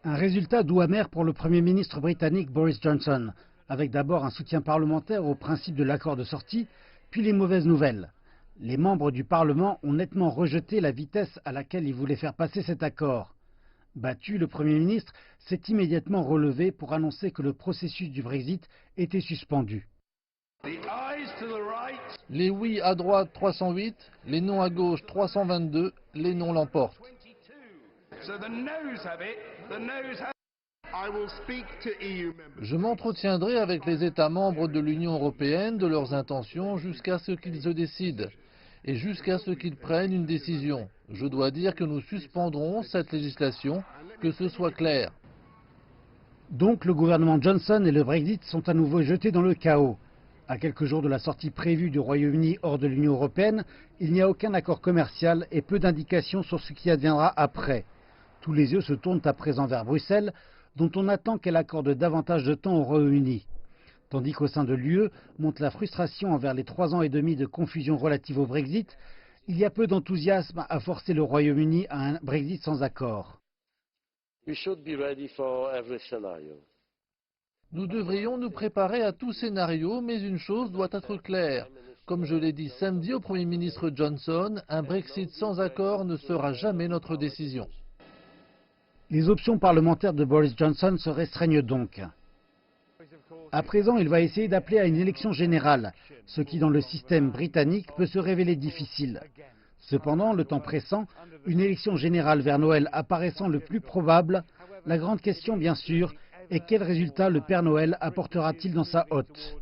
Un résultat doux amer pour le Premier ministre britannique Boris Johnson, avec d'abord un soutien parlementaire au principe de l'accord de sortie, puis les mauvaises nouvelles. Les membres du Parlement ont nettement rejeté la vitesse à laquelle ils voulaient faire passer cet accord. Battu, le Premier ministre s'est immédiatement relevé pour annoncer que le processus du Brexit était suspendu. Les oui à droite 308, les non à gauche 322, les non l'emportent. Je m'entretiendrai avec les États membres de l'Union européenne de leurs intentions jusqu'à ce qu'ils se décident et jusqu'à ce qu'ils prennent une décision. Je dois dire que nous suspendrons cette législation, que ce soit clair. Donc le gouvernement Johnson et le Brexit sont à nouveau jetés dans le chaos. À quelques jours de la sortie prévue du Royaume-Uni hors de l'Union européenne, il n'y a aucun accord commercial et peu d'indications sur ce qui adviendra après. Tous les yeux se tournent à présent vers Bruxelles, dont on attend qu'elle accorde davantage de temps au Royaume-Uni. Tandis qu'au sein de l'UE monte la frustration envers les 3 ans et demi de confusion relative au Brexit, il y a peu d'enthousiasme à forcer le Royaume-Uni à un Brexit sans accord. Nous devrions nous préparer à tout scénario, mais une chose doit être claire. Comme je l'ai dit samedi au Premier ministre Johnson, un Brexit sans accord ne sera jamais notre décision. Les options parlementaires de Boris Johnson se restreignent donc. À présent, il va essayer d'appeler à une élection générale, ce qui dans le système britannique peut se révéler difficile. Cependant, le temps pressant, une élection générale vers Noël apparaissant le plus probable, la grande question bien sûr est quel résultat le Père Noël apportera-t-il dans sa hotte ?